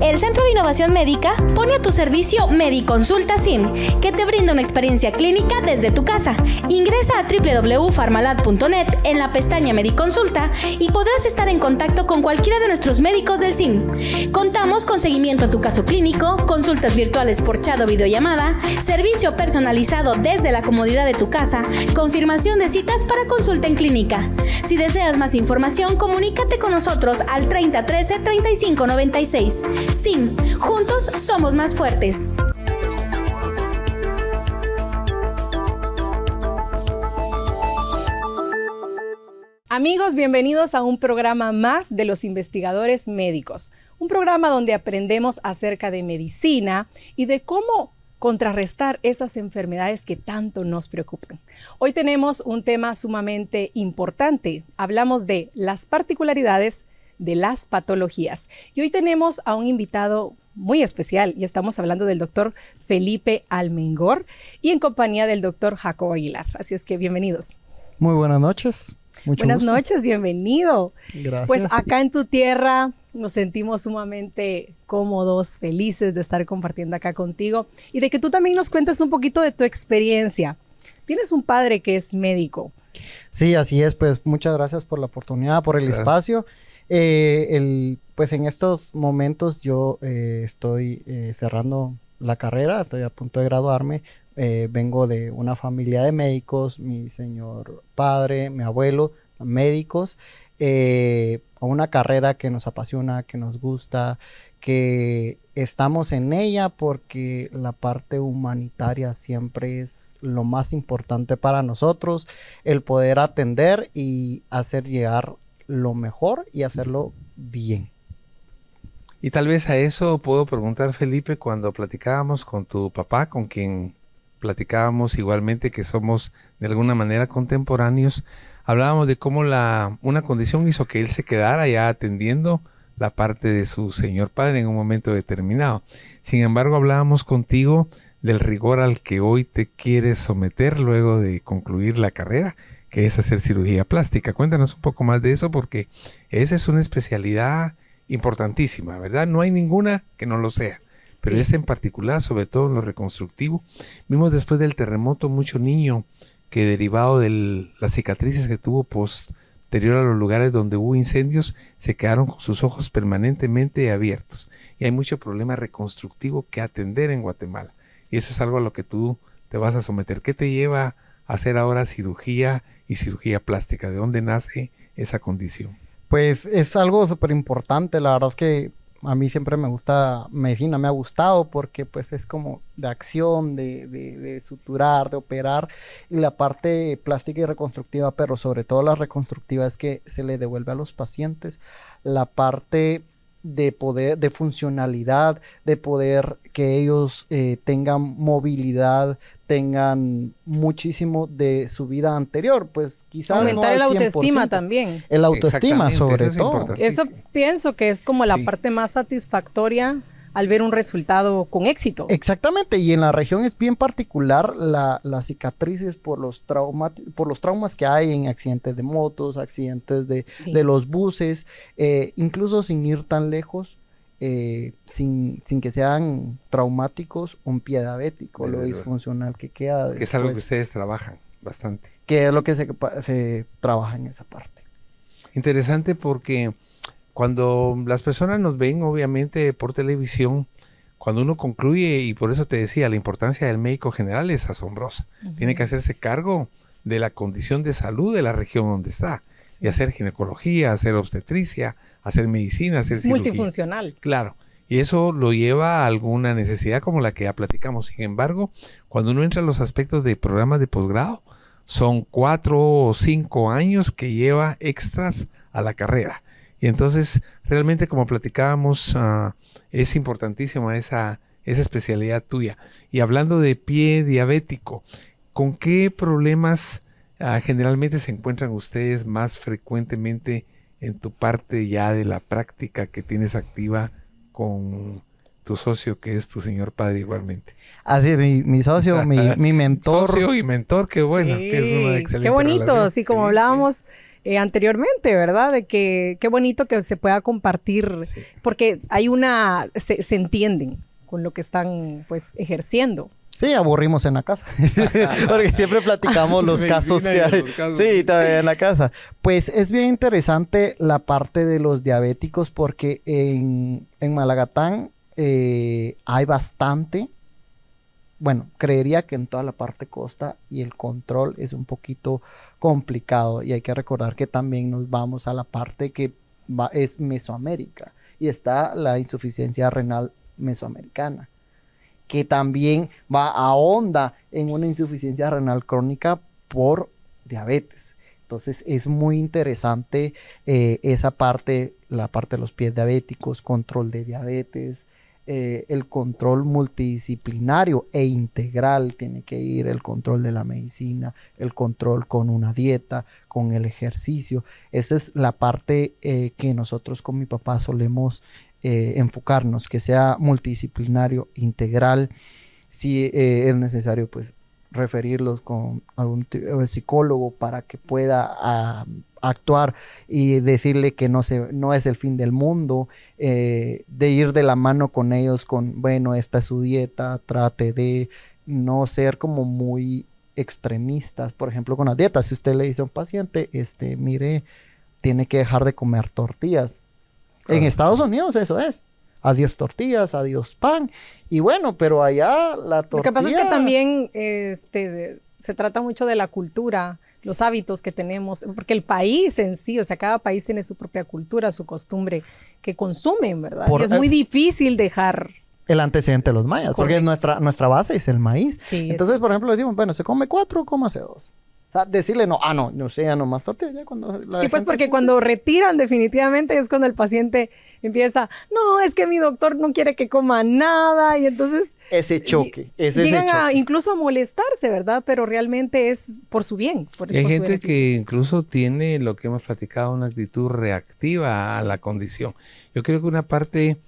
El Centro de Innovación Médica pone a tu servicio Mediconsulta SIM, que te brinda una experiencia clínica desde tu casa. Ingresa a www.farmalad.net en la pestaña Mediconsulta y podrás estar en contacto con cualquiera de nuestros médicos del SIM. Contamos con seguimiento a tu caso clínico, consultas virtuales por chat o videollamada, servicio personalizado desde la comodidad de tu casa, confirmación de citas para consulta en clínica. Si deseas más información, comunícate con nosotros al 3013 3596. SIM, juntos somos más fuertes. Amigos, bienvenidos a un programa más de los investigadores médicos. Un programa donde aprendemos acerca de medicina y de cómo contrarrestar esas enfermedades que tanto nos preocupan. Hoy tenemos un tema sumamente importante. Hablamos de las particularidades de las patologías. Y hoy tenemos a un invitado muy especial y estamos hablando del doctor Felipe Almengor y en compañía del doctor Jacobo Aguilar. Así es que bienvenidos. Muy buenas noches. Buenas noches, bienvenido. Gracias. Pues acá en tu tierra nos sentimos sumamente cómodos, felices de estar compartiendo acá contigo y de que tú también nos cuentes un poquito de tu experiencia. Tienes un padre que es médico. Sí, así es. Pues muchas gracias por la oportunidad, por el espacio. Pues en estos momentos yo estoy cerrando la carrera, estoy a punto de graduarme. Vengo de una familia de médicos, mi señor padre, mi abuelo, médicos, a una carrera que nos apasiona, que nos gusta, que estamos en ella porque la parte humanitaria siempre es lo más importante para nosotros, el poder atender y hacer llegar lo mejor y hacerlo bien. Y tal vez a eso puedo preguntar, Felipe, cuando platicábamos con tu papá, con quien platicábamos igualmente que somos de alguna manera contemporáneos, hablábamos de cómo una condición hizo que él se quedara ya atendiendo la parte de su señor padre en un momento determinado. Sin embargo, hablábamos contigo del rigor al que hoy te quieres someter luego de concluir la carrera, que es hacer cirugía plástica. Cuéntanos un poco más de eso porque esa es una especialidad importantísima, ¿verdad? No hay ninguna que no lo sea. Pero esta en particular, sobre todo en lo reconstructivo, vimos después del terremoto mucho niño que derivado de las cicatrices que tuvo posterior a los lugares donde hubo incendios, se quedaron con sus ojos permanentemente abiertos. Y hay mucho problema reconstructivo que atender en Guatemala. Y eso es algo a lo que tú te vas a someter. ¿Qué te lleva a hacer ahora cirugía y cirugía plástica? ¿De dónde nace esa condición? Pues es algo súper importante. La verdad es que a mí siempre me gusta medicina, me ha gustado porque pues es como de acción, de suturar, de operar, y la parte plástica y reconstructiva, pero sobre todo la reconstructiva, es que se le devuelve a los pacientes la parte de poder, de funcionalidad, de poder que ellos tengan movilidad, tengan muchísimo de su vida anterior, pues quizás aumentar no el al 100%. Autoestima también. El autoestima sobre todo. Eso pienso que es como la parte más satisfactoria al ver un resultado con éxito. Exactamente, y en la región es bien particular las cicatrices por los traumas que hay en accidentes de motos, accidentes de los buses, incluso sin ir tan lejos. Sin que sean traumáticos, un pie diabético, lo disfuncional que queda después, que es algo que ustedes trabajan bastante. Que es lo que se trabaja en esa parte. Interesante porque cuando las personas nos ven, obviamente, por televisión, cuando uno concluye, y por eso te decía, la importancia del médico general es asombrosa. Tiene que hacerse cargo de la condición de salud de la región donde está, y hacer ginecología, hacer obstetricia, hacer medicina, hacer cirugía. Multifuncional. Claro, y eso lo lleva a alguna necesidad como la que ya platicamos. Sin embargo, cuando uno entra a los aspectos de programas de posgrado, son 4 o 5 años que lleva extras a la carrera. Y entonces, realmente, como platicábamos, es importantísima esa especialidad tuya. Y hablando de pie diabético, ¿con qué problemas generalmente se encuentran ustedes más frecuentemente en tu parte ya de la práctica que tienes activa con tu socio, que es tu señor padre igualmente? Así es, mi socio, mi mentor. Socio y mentor, qué bueno, que es una excelente qué bonito, relación. sí, como hablábamos, anteriormente, ¿verdad? De que qué bonito que se pueda compartir, Sí. porque se entienden con lo que están pues ejerciendo. Sí, aburrimos en la casa. Porque siempre platicamos los casos que hay. Sí, todavía en la casa. Pues es bien interesante la parte de los diabéticos porque en Malagatán hay bastante. Bueno, creería que en toda la parte costa y el control es un poquito complicado. Y hay que recordar que también nos vamos a la parte que es Mesoamérica. Y está la insuficiencia renal mesoamericana, que también ahonda en una insuficiencia renal crónica por diabetes. Entonces es muy interesante esa parte, la parte de los pies diabéticos, control de diabetes, el control multidisciplinario e integral tiene que ir, el control de la medicina, el control con una dieta, con el ejercicio. Esa es la parte que nosotros con mi papá solemos enfocarnos, que sea multidisciplinario, integral. Si es necesario, pues referirlos con algún psicólogo para que pueda actuar y decirle que no es el fin del mundo, de ir de la mano con ellos con, bueno, esta es su dieta, trate de no ser como muy extremistas, por ejemplo, con las dietas. Si usted le dice a un paciente, mire, tiene que dejar de comer tortillas. En Estados Unidos eso es. Adiós tortillas, adiós pan. Y bueno, pero allá la tortilla... Lo que pasa es que también se trata mucho de la cultura, los hábitos que tenemos, porque el país en sí, o sea, cada país tiene su propia cultura, su costumbre que consumen, ¿verdad? Y es muy difícil dejar... El antecedente de los mayas, Correcto. porque nuestra base es el maíz. Sí, entonces, por ejemplo, le decimos, bueno, se come 4, cómase 2. O sea, decirle no sé, ya no más tortillas. Ya cuando sí, pues porque cuando retiran definitivamente es cuando el paciente empieza, no, es que mi doctor no quiere que coma nada y entonces... Ese choque, llegan incluso a molestarse, ¿verdad? Pero realmente es por su bien. Hay gente que incluso tiene lo que hemos platicado, una actitud reactiva a la condición. Yo creo que una parte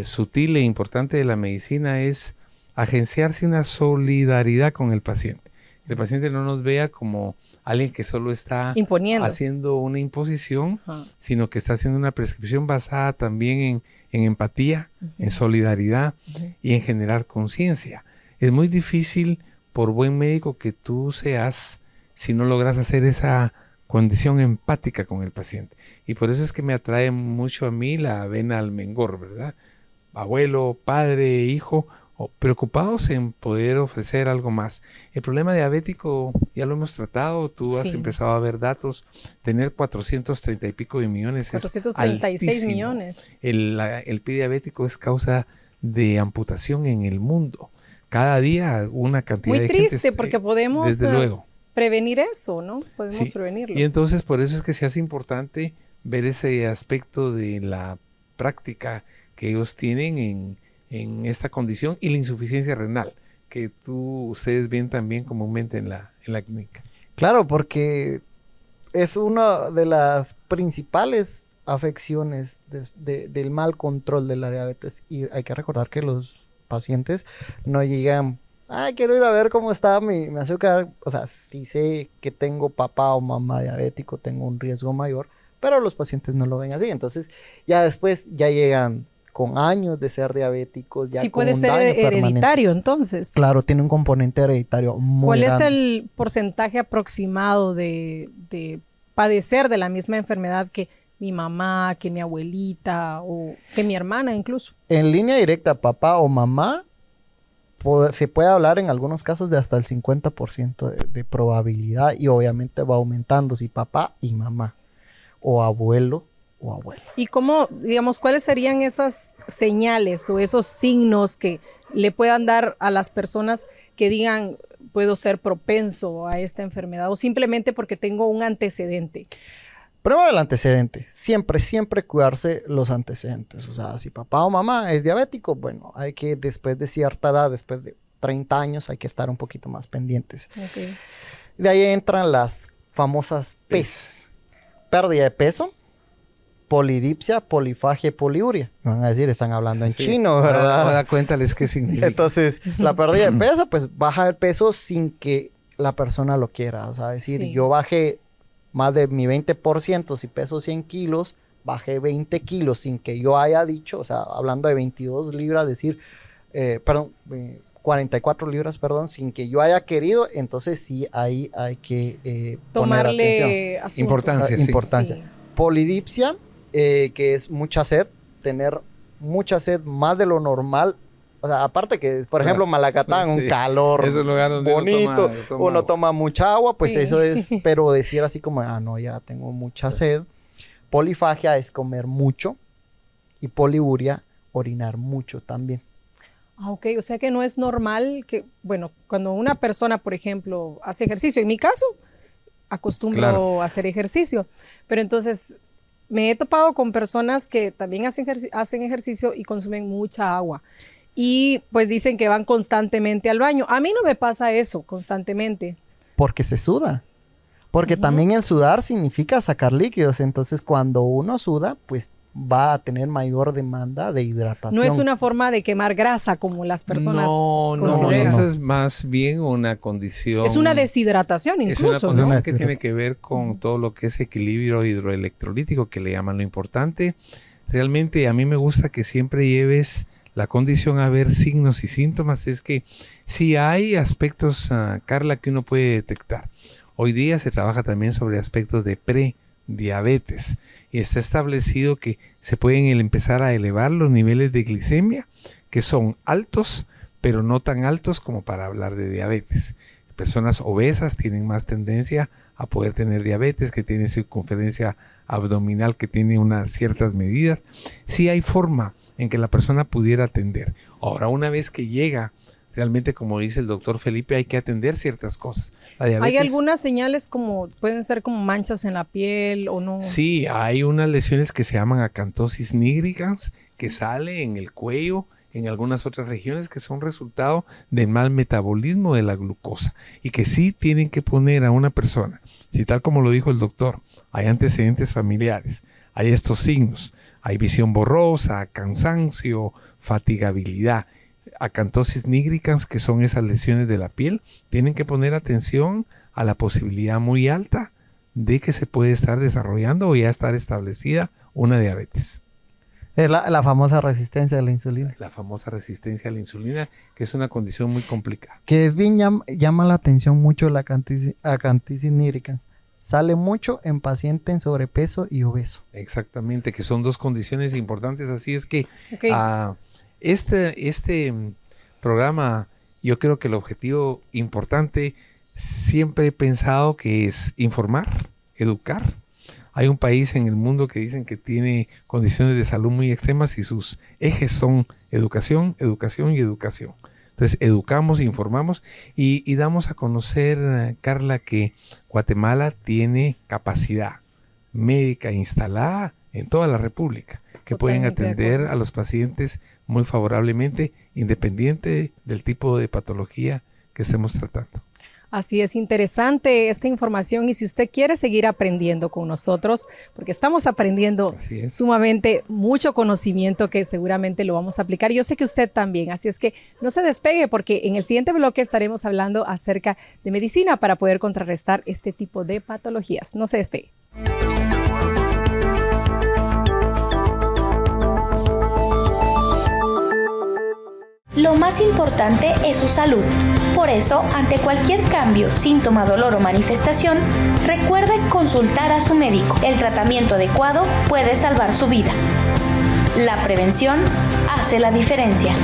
sutil e importante de la medicina es agenciarse una solidaridad con el paciente. El paciente no nos vea como alguien que solo está imponiendo, haciendo una imposición, sino que está haciendo una prescripción basada también en empatía, en solidaridad y en generar conciencia. Es muy difícil, por buen médico que tú seas, si no logras hacer esa condición empática con el paciente. Y por eso es que me atrae mucho a mí la vena almengor, ¿verdad? Abuelo, padre, hijo, preocupados en poder ofrecer algo más. El problema diabético ya lo hemos tratado, tú has empezado a ver datos, tener 430 y pico de millones 436 es millones. El pie diabético es causa de amputación en el mundo. Cada día una cantidad de gente. Muy triste porque podemos desde luego prevenir eso, ¿no? Podemos prevenirlo. Y entonces por eso es que se hace importante ver ese aspecto de la práctica que ellos tienen en esta condición y la insuficiencia renal, que ustedes ven también comúnmente en la clínica. Claro, porque es una de las principales afecciones del mal control de la diabetes, y hay que recordar que los pacientes no llegan, quiero ir a ver cómo está mi azúcar, o sea, si sé que tengo papá o mamá diabético, tengo un riesgo mayor, pero los pacientes no lo ven así, entonces ya después ya llegan con años de ser diabéticos. Ya sí puede ser hereditario, entonces. Claro, tiene un componente hereditario muy grande. ¿Cuál es el porcentaje aproximado de padecer de la misma enfermedad que mi mamá, que mi abuelita o que mi hermana incluso? En línea directa, papá o mamá, se puede hablar en algunos casos de hasta el 50% de probabilidad, y obviamente va aumentando si papá y mamá, o abuelo o abuela. ¿Y cómo, digamos, cuáles serían esas señales o esos signos que le puedan dar a las personas que digan, puedo ser propenso a esta enfermedad, o simplemente porque tengo un antecedente? Primero el antecedente. Siempre cuidarse los antecedentes. O sea, si papá o mamá es diabético, bueno, hay que después de cierta edad, después de 30 años, hay que estar un poquito más pendientes. Okay. De ahí entran las famosas PES. Pérdida de peso, polidipsia, polifagia y poliuria. Me van a decir, están hablando en chino, ¿verdad? Ahora cuéntales qué significa. Entonces, la pérdida de peso, pues baja el peso sin que la persona lo quiera. O sea, decir, yo bajé más de mi 20%, si peso 100 kilos, bajé 20 kilos sin que yo haya dicho, o sea, hablando de 22 libras, 44 libras, perdón, sin que yo haya querido, entonces sí, ahí hay que tomarle asunto. Importancia. Sí. Polidipsia, que es mucha sed, tener mucha sed más de lo normal. O sea, aparte que, por ejemplo, Malacatán, un calor es un lugar donde bonito, uno toma mucha agua, pues eso es, pero decir así como, no, ya tengo mucha sed. Polifagia es comer mucho y poliuria, orinar mucho también. Ok, o sea que no es normal que, bueno, cuando una persona, por ejemplo, hace ejercicio, en mi caso, acostumbro a hacer ejercicio, pero entonces me he topado con personas que también hacen ejercicio y consumen mucha agua. Y pues dicen que van constantemente al baño. A mí no me pasa eso constantemente. Porque se suda. Porque también el sudar significa sacar líquidos. Entonces, cuando uno suda, pues va a tener mayor demanda de hidratación. No es una forma de quemar grasa como las personas consideran. Eso es más bien una condición. Es una deshidratación incluso. Es una condición que tiene que ver con todo lo que es equilibrio hidroelectrolítico, que le llaman lo importante. Realmente a mí me gusta que siempre lleves la condición a ver signos y síntomas. Es que sí hay aspectos, Carla, que uno puede detectar. Hoy día se trabaja también sobre aspectos de prediabetes y está establecido que se pueden empezar a elevar los niveles de glicemia, que son altos, pero no tan altos como para hablar de diabetes. Personas obesas tienen más tendencia a poder tener diabetes, que tienen circunferencia abdominal, que tiene unas ciertas medidas. Sí hay forma en que la persona pudiera atender. Ahora, una vez que llega, realmente, como dice el doctor Felipe, hay que atender ciertas cosas. La diabetes, ¿hay algunas señales como pueden ser como manchas en la piel o no? Sí, hay unas lesiones que se llaman acantosis nigricans, que sale en el cuello, en algunas otras regiones, que son resultado del mal metabolismo de la glucosa y que sí tienen que poner a una persona, si tal como lo dijo el doctor, hay antecedentes familiares, hay estos signos, hay visión borrosa, cansancio, fatigabilidad, acantosis nigricans, que son esas lesiones de la piel, tienen que poner atención a la posibilidad muy alta de que se puede estar desarrollando o ya estar establecida una diabetes. Es la famosa resistencia a la insulina. La famosa resistencia a la insulina, que es una condición muy complicada. Que es bien, llama la atención mucho la acantosis nigricans. Sale mucho en pacientes en sobrepeso y obeso. Exactamente, que son dos condiciones importantes. Así es que este programa, yo creo que el objetivo importante, siempre he pensado que es informar, educar. Hay un país en el mundo que dicen que tiene condiciones de salud muy extremas y sus ejes son educación, educación y educación. Entonces, educamos, informamos y damos a conocer, Carla, que Guatemala tiene capacidad médica instalada en toda la República, que pueden atender a los pacientes muy favorablemente, independiente del tipo de patología que estemos tratando. Así es, interesante esta información, y si usted quiere seguir aprendiendo con nosotros, porque estamos aprendiendo sumamente mucho conocimiento que seguramente lo vamos a aplicar. Yo sé que usted también, así es que no se despegue, porque en el siguiente bloque estaremos hablando acerca de medicina para poder contrarrestar este tipo de patologías. No se despegue. Lo más importante es su salud. Por eso, ante cualquier cambio, síntoma, dolor o manifestación, recuerde consultar a su médico. El tratamiento adecuado puede salvar su vida. La prevención hace la diferencia.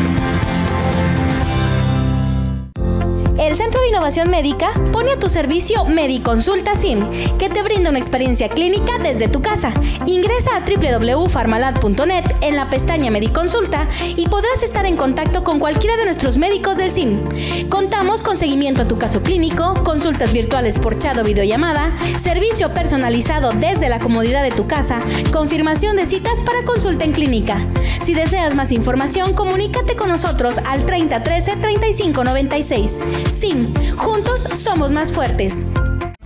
El Centro de Innovación Médica pone a tu servicio Mediconsulta SIM, que te brinda una experiencia clínica desde tu casa. Ingresa a www.farmalad.net en la pestaña Mediconsulta y podrás estar en contacto con cualquiera de nuestros médicos del SIM. Contamos con seguimiento a tu caso clínico, consultas virtuales por chat o videollamada, servicio personalizado desde la comodidad de tu casa, confirmación de citas para consulta en clínica. Si deseas más información, comunícate con nosotros al 3013-3596. SIM, juntos somos más fuertes.